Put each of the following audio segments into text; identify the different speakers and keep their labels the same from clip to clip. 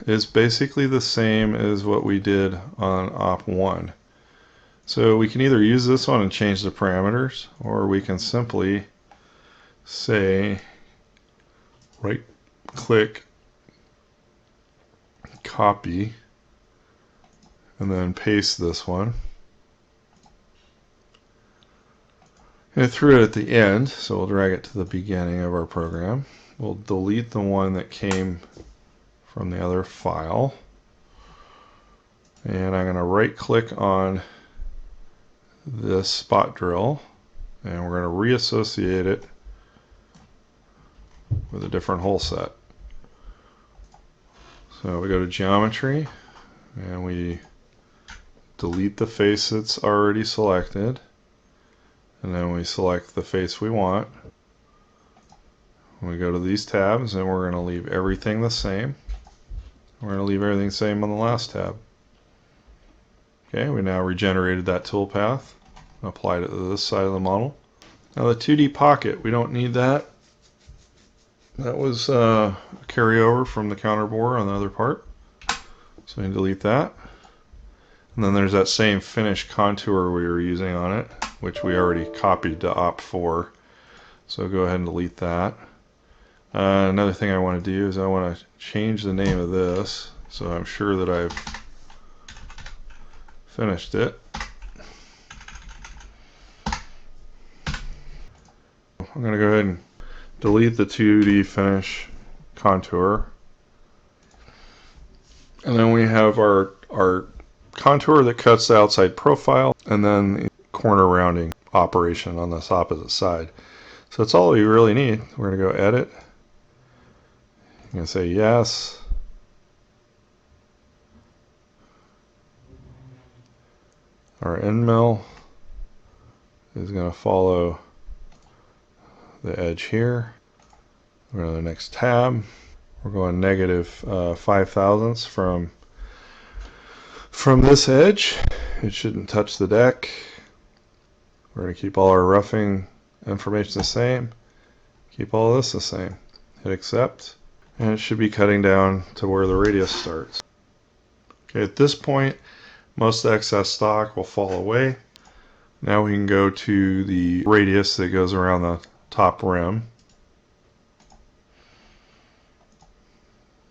Speaker 1: is basically the same as what we did on op 1. So we can either use this one and change the parameters, or we can simply say right click, copy, and then paste this one. And I threw it at the end, so we'll drag it to the beginning of our program. We'll delete the one that came from the other file. And I'm going to right click on this spot drill, and we're going to reassociate it with a different hole set. So we go to geometry, and we delete the face that's already selected, and then we select the face we want. We go to these tabs, and we're going to leave everything the same. We're going to leave everything the same on the last tab. Okay, we now regenerated that toolpath and applied it to this side of the model. Now the 2D pocket, we don't need that. That was a carryover from the counter bore on the other part. So we can delete that. And then there's that same finish contour we were using on it, which we already copied to op 4. So go ahead and delete that. Another thing I want to do is I want to change the name of this, so I'm sure that I've finished it. I'm going to go ahead and delete the 2D finish contour. And then we have our contour that cuts the outside profile, and then the corner rounding operation on this opposite side. So that's all we really need. We're going to go edit. I'm going to say yes. Our end mill is going to follow the edge here. We're going to the next tab. We're going negative 5 thousandths from this edge. It shouldn't touch the deck. We're going to keep all our roughing information the same. Keep all this the same. Hit accept. And it should be cutting down to where the radius starts. Okay, at this point, most of the excess stock will fall away. Now we can go to the radius that goes around the top rim.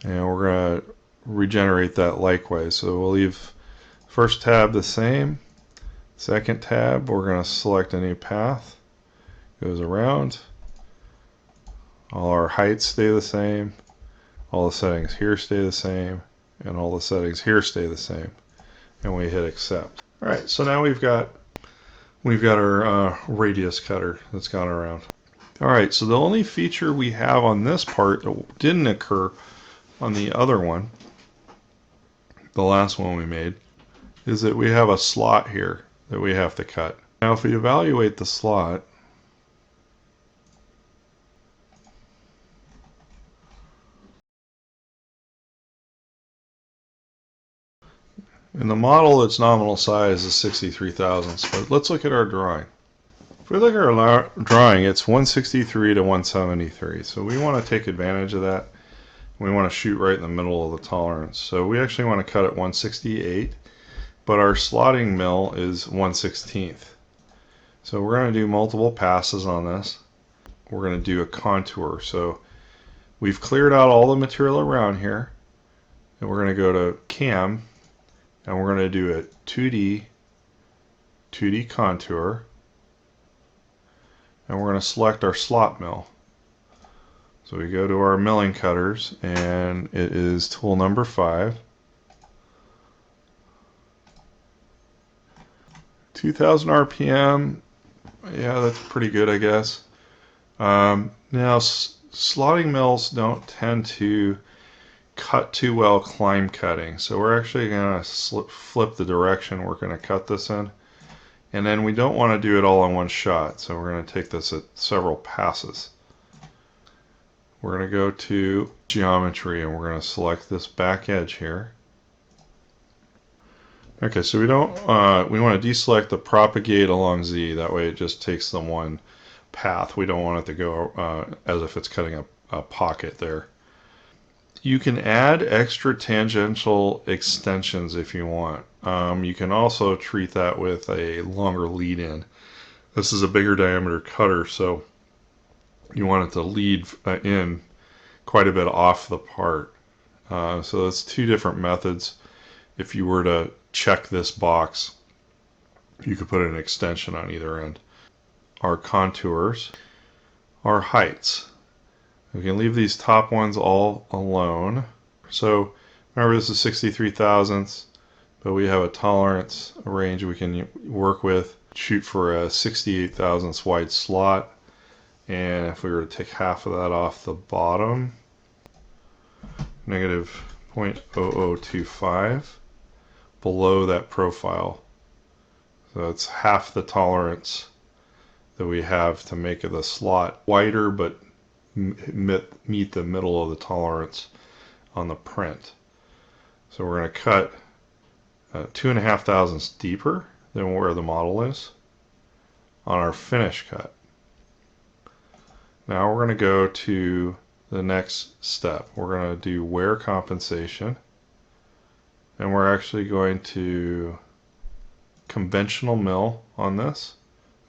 Speaker 1: And we're going to regenerate that likewise. So we'll leave first tab the same. Second tab, we're going to select a new path. Goes around. All our heights stay the same. All the settings here stay the same. And all the settings here stay the same. And we hit accept. Alright, so now we've got our radius cutter that's gone around. Alright, so the only feature we have on this part that didn't occur on the other one, the last one we made, is that we have a slot here that we have to cut. Now if we evaluate the slot, in the model its nominal size is 63 thousandths, but let's look at our drawing. If we look at our drawing, it's 163 to 173, so we want to take advantage of that. We want to shoot right in the middle of the tolerance. So we actually want to cut at 168, but our slotting mill is 1/16. So we're going to do multiple passes on this. We're going to do a contour. So we've cleared out all the material around here, and we're going to go to cam, and we're going to do a 2D contour, and we're going to select our slot mill. So we go to our milling cutters, and it is tool number 5. 2000 RPM, yeah, that's pretty good, I guess. Now, slotting mills don't tend to cut too well climb cutting, so we're actually going to flip the direction we're going to cut this in. And then we don't want to do it all in one shot, so we're going to take this at several passes. We're going to go to geometry, and we're going to select this back edge here. Okay, so we want to deselect the propagate along Z. That way it just takes the one path. We don't want it to go as if it's cutting a pocket there. You can add extra tangential extensions if you want. You can also treat that with a longer lead in. This is a bigger diameter cutter, so you want it to lead in quite a bit off the part. So that's two different methods. If you were to check this box, you could put an extension on either end. Our contours, our heights. We can leave these top ones all alone. So remember, this is 63 thousandths, but we have a tolerance, a range we can work with. Shoot for a 68 thousandths wide slot, and if we were to take half of that off the bottom, negative 0.0025 below that profile. So it's half the tolerance that we have to make the slot wider but meet the middle of the tolerance on the print. So we're going to cut 2.5 thousandths deeper than where the model is on our finish cut. Now we're going to go to the next step. We're going to do wear compensation, and we're actually going to conventional mill on this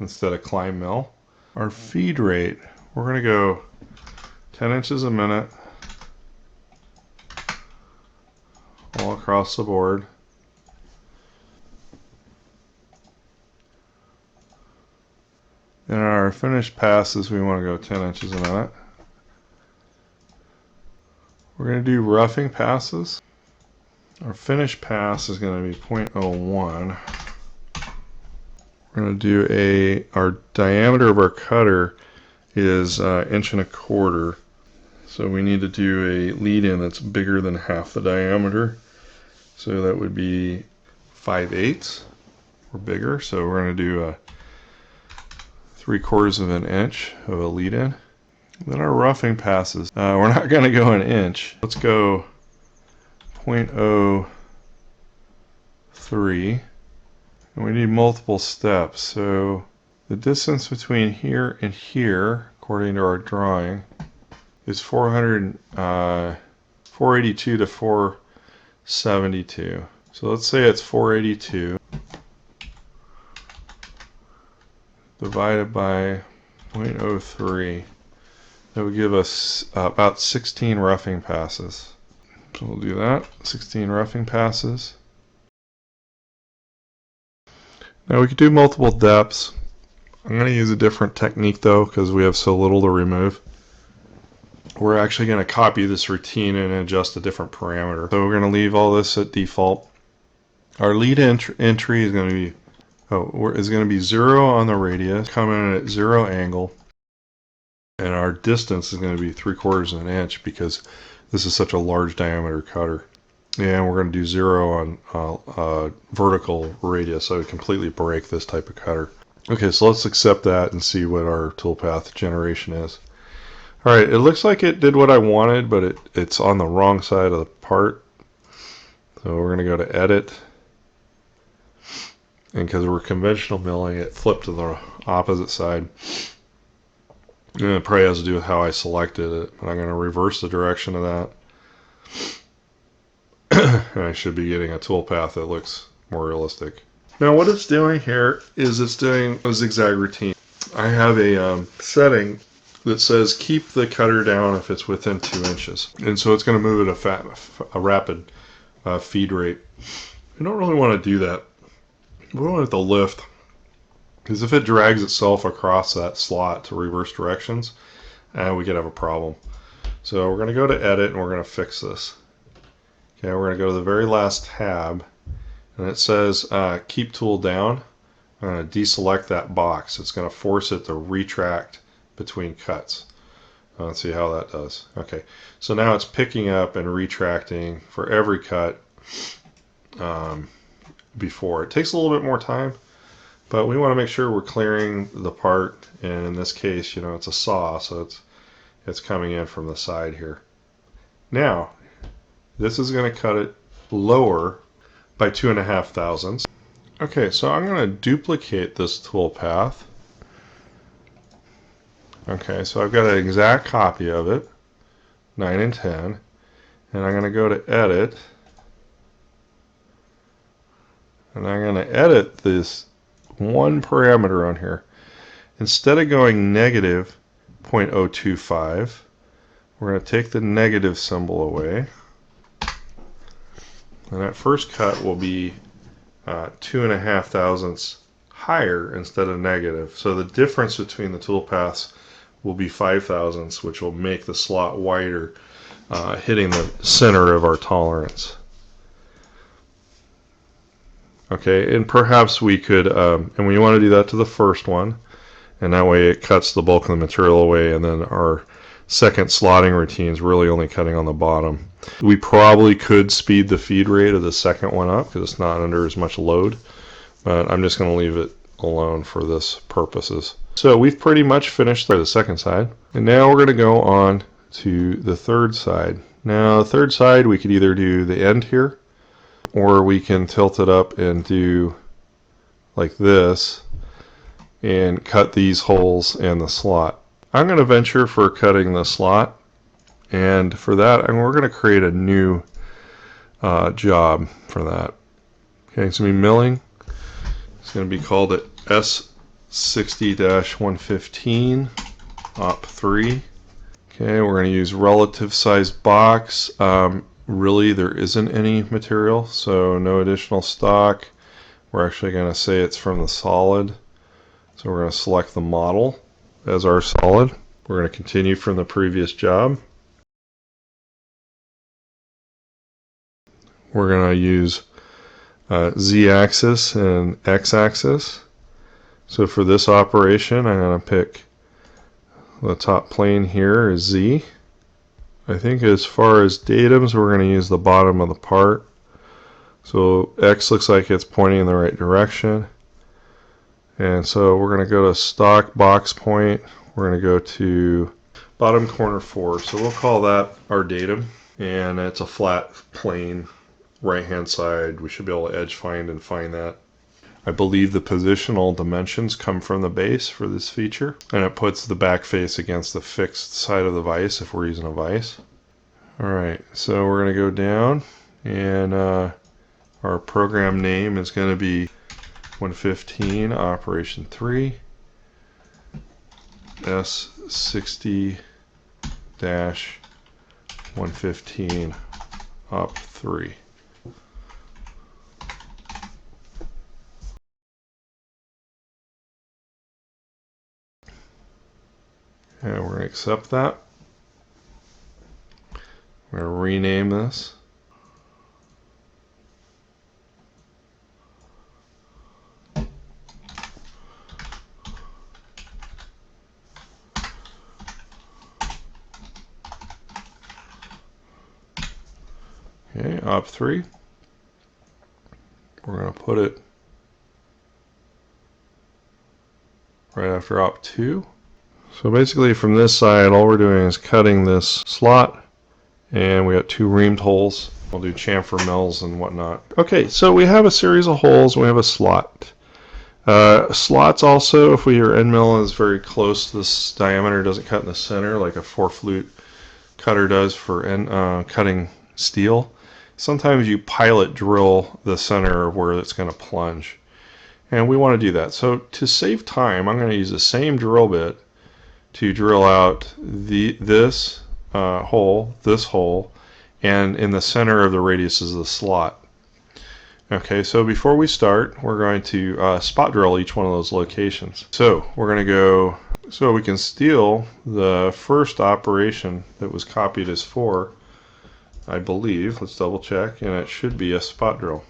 Speaker 1: instead of climb mill. Our feed rate, we're going to go 10 inches a minute all across the board. And our finished passes, we want to go 10 inches a minute. We're going to do roughing passes. Our finished pass is going to be 0.01. We're going to do our diameter of our cutter is 1.25 inches. So we need to do a lead in that's bigger than half the diameter. So that would be 5/8 or bigger. So we're going to do a 3/4 inch of a lead in. Then our roughing passes. We're not going to go an inch. Let's go 0.03. And we need multiple steps. So the distance between here and here, according to our drawing, is 482 to 472. So let's say it's 482 divided by 0.03. That would give us about 16 roughing passes. So we'll do that, 16 roughing passes. Now we could do multiple depths. I'm going to use a different technique though because we have so little to remove. We're actually going to copy this routine and adjust a different parameter. So we're going to leave all this at default. Our lead entry is going to be 0 on the radius, coming in at 0 angle, and our distance is going to be 3/4 inch because this is such a large diameter cutter. And we're going to do 0 on vertical radius, so it completely break this type of cutter. Okay, so let's accept that and see what our toolpath generation is. Alright, it looks like it did what I wanted, but it's on the wrong side of the part. So we're going to go to Edit. And because we're conventional milling, it flipped to the opposite side. And it probably has to do with how I selected it. But I'm going to reverse the direction of that. And I should be getting a toolpath that looks more realistic. Now what it's doing here is it's doing a zigzag routine. I have a setting that says keep the cutter down if it's within 2 inches. And so it's going to move at a rapid feed rate. I don't really want to do that. We want it to lift, because if it drags itself across that slot to reverse directions, we could have a problem. So we're going to go to Edit and we're going to fix this. Okay, we're going to go to the very last tab, and it says keep tool down. I'm going to deselect that box. It's going to force it to retract between cuts. Let's see how that does. Okay, so now it's picking up and retracting for every cut before. It takes a little bit more time, but we want to make sure we're clearing the part, and in this case, you know, it's a saw, so it's coming in from the side here. Now, this is going to cut it lower by 2.5 thousandths. Okay, so I'm going to duplicate this tool path. Okay, so I've got an exact copy of it, 9 and 10, and I'm going to go to edit, and I'm going to edit this one parameter on here. Instead of going negative 0.025, we're going to take the negative symbol away, and that first cut will be 2.5 thousandths higher instead of negative. So the difference between the toolpaths will be 5 thousandths, which will make the slot wider, hitting the center of our tolerance. Okay, and perhaps we could, and we want to do that to the first one, and that way it cuts the bulk of the material away, and then our second slotting routine is really only cutting on the bottom. We probably could speed the feed rate of the second one up because it's not under as much load, but I'm just going to leave it alone for this purposes. So we've pretty much finished the second side, and now we're going to go on to the third side. Now the third side, we could either do the end here, or we can tilt it up and do like this and cut these holes in the slot. I'm going to venture for cutting the slot, and for that we're going to create a new job for that. Okay, it's going to be milling. It's going to be called at S60-115 Op3. Okay, we're going to use relative size box. Really, there isn't any material, so no additional stock. We're actually going to say it's from the solid. So we're going to select the model as our solid. We're going to continue from the previous job. We're going to use Z-axis and X-axis. So for this operation, I'm going to pick the top plane here is Z. I think as far as datums, we're going to use the bottom of the part. So X looks like it's pointing in the right direction. And so we're going to go to stock box point. We're going to go to bottom corner 4. So we'll call that our datum. And it's a flat plane right hand side. We should be able to edge find and find that. I believe the positional dimensions come from the base for this feature, and it puts the back face against the fixed side of the vise if we're using a vise. Alright, so we're going to go down, and our program name is going to be 115 operation 3 S60-115 op 3. And we're going to accept that. We're going to rename this. Okay, op 3. We're going to put it right after op 2. So basically from this side, all we're doing is cutting this slot, and we got 2 reamed holes. We'll do chamfer mills and whatnot. Okay, so we have a series of holes, we have a slot. Slots also, if your end mill is very close, this diameter doesn't cut in the center like a 4-flute cutter does for cutting steel. Sometimes you pilot drill the center of where it's going to plunge, and we want to do that. So to save time, I'm going to use the same drill bit to drill out this hole, and in the center of the radius is the slot. Okay, so before we start, we're going to spot drill each one of those locations. So we're going to go, so we can steal the first operation that was copied as 4, I believe. Let's double check, and it should be a spot drill.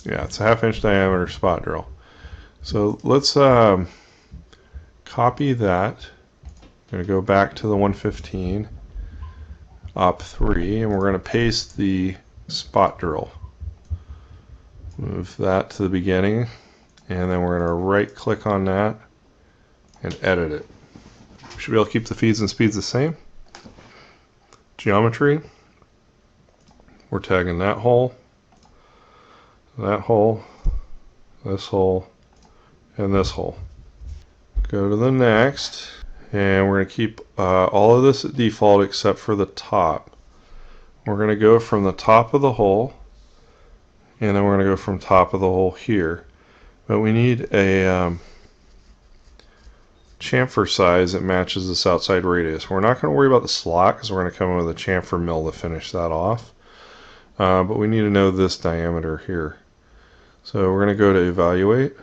Speaker 1: Yeah, it's a 1/2 inch diameter spot drill. So let's copy that. I'm going to go back to the 115 op 3, and we're going to paste the spot drill. Move that to the beginning, and then we're going to right click on that and edit it. We should be able to keep the feeds and speeds the same. Geometry, we're tagging that hole, this hole, and this hole. Go to the next, And we're going to keep all of this at default except for the top. We're going to go from the top of the hole, and then we're going to go from top of the hole here. But we need a chamfer size that matches this outside radius. We're not going to worry about the slot because we're going to come in with a chamfer mill to finish that off. But we need to know this diameter here. So we're going to go to evaluate,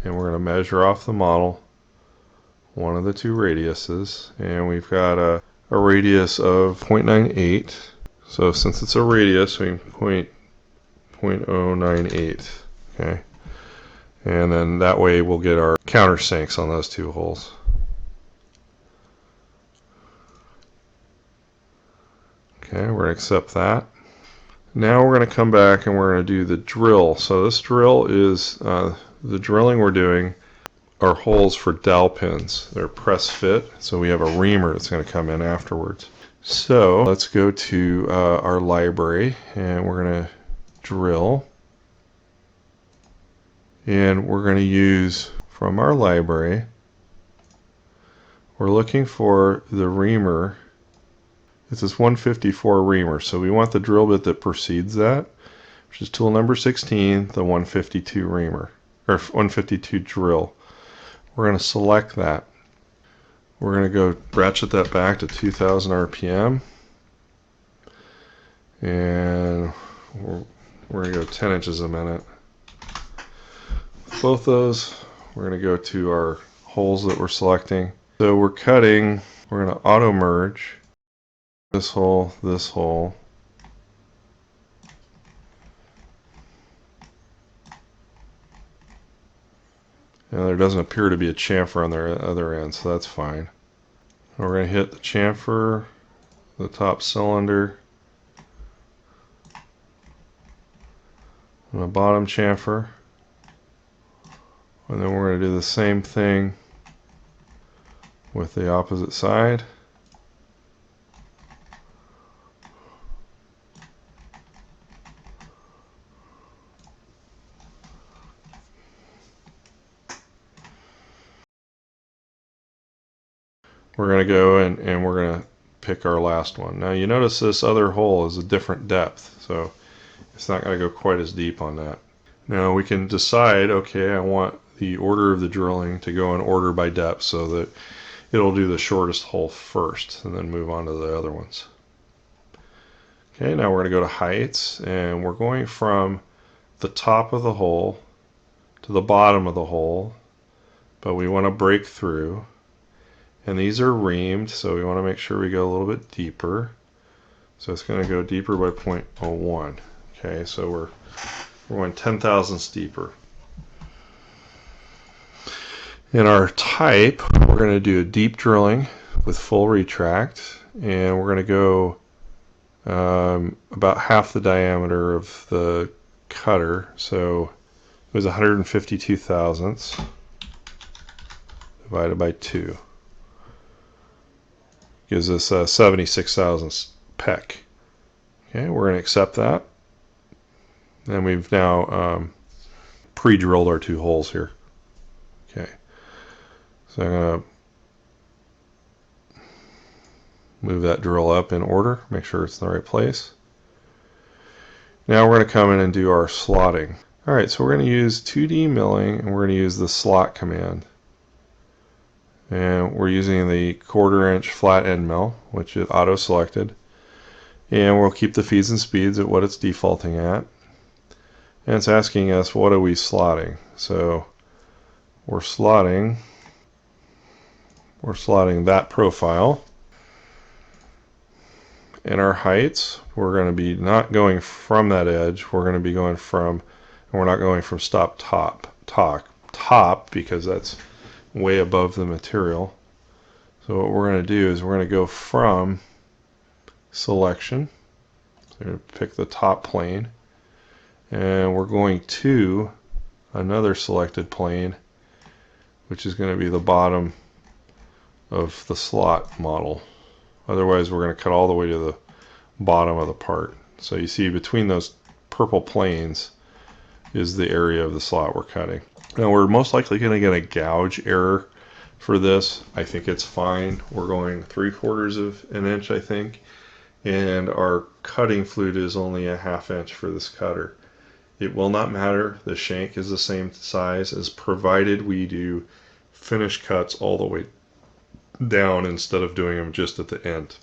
Speaker 1: and we're going to measure off the model one of the two radiuses, and we've got a radius of 0.98. So since it's a radius, we can 0.098. Okay, and then that way we'll get our countersinks on those two holes. Okay, we're going to accept that. Now we're going to come back and we're going to do the drill. So this drill is the drilling we're doing are holes for dowel pins. They're press fit, so we have a reamer that's going to come in afterwards. So let's go to our library, and we're going to drill, and we're going to use from our library, we're looking for the reamer. It's this 154 reamer, so we want the drill bit that precedes that, which is tool number 16, the 152 reamer, or 152 drill. We're going to select that. We're going to go ratchet that back to 2000 RPM, and we're going to go 10 inches a minute. Both those, we're going to go to our holes that we're selecting. So we're cutting, we're going to auto merge this hole, and there doesn't appear to be a chamfer on the other end, so that's fine. We're going to hit the chamfer, the top cylinder, and the bottom chamfer, and then we're going to do the same thing with the opposite side. We're going to go and we're going to pick our last one. Now you notice this other hole is a different depth, so it's not going to go quite as deep on that. Now we can decide, okay, I want the order of the drilling to go in order by depth so that it'll do the shortest hole first and then move on to the other ones. Okay, now we're going to go to heights, and we're going from the top of the hole to the bottom of the hole, but we want to break through. And these are reamed, so we want to make sure we go a little bit deeper. So it's going to go deeper by 0.01. Okay, so we're going 10 thousandths deeper. In our type, we're going to do a deep drilling with full retract, and we're going to go about half the diameter of the cutter. So it was 152 thousandths divided by 2. Gives us 76 thousandths peck. Okay, we're going to accept that. And we've now pre-drilled our two holes here. Okay, so I'm going to move that drill up in order, make sure it's in the right place. Now we're going to come in and do our slotting. Alright, so we're going to use 2D milling, and we're going to use the slot command. And we're using the 1/4 inch flat end mill, which is auto selected, and we'll keep the feeds and speeds at what it's defaulting at, and it's asking us what are we slotting. So we're slotting that profile, and our heights, we're going to be not going from that edge, we're going to be going from, and we're not going from top because that's way above the material. So what we're going to do is we're going to go from selection, so we're going to pick the top plane, and we're going to another selected plane, which is going to be the bottom of the slot model. Otherwise we're going to cut all the way to the bottom of the part. So you see between those purple planes is the area of the slot we're cutting. Now we're most likely going to get a gouge error For this, I think it's fine. We're going 3/4 of an inch, I think, and our cutting flute is only a 1/2 inch for this cutter. It will not matter. The shank is the same size, as provided we do finish cuts all the way down instead of doing them just at the end.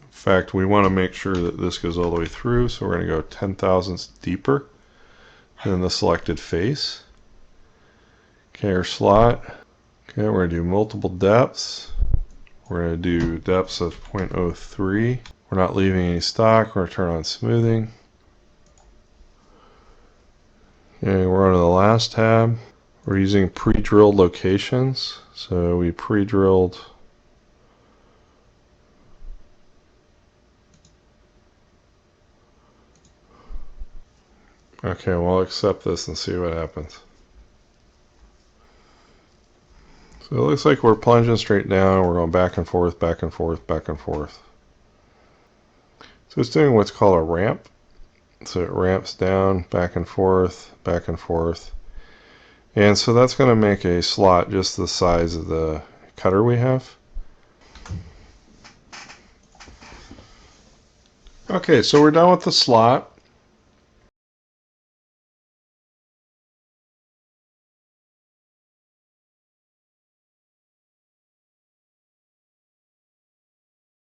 Speaker 1: In fact, we want to make sure that this goes all the way through, so we're going to go 10 thousandths deeper than the selected face. Okay, our slot. Okay, we're going to do multiple depths. We're going to do depths of 0.03. We're not leaving any stock. We're going to turn on smoothing. Okay, we're on to the last tab. We're using pre-drilled locations. So we pre-drilled Okay, well, I'll accept this and see what happens. So it looks like we're plunging straight down. We're going back and forth, back and forth, back and forth. So it's doing what's called a ramp. So it ramps down, back and forth, back and forth. And so that's going to make a slot just the size of the cutter we have. Okay, so we're done with the slot.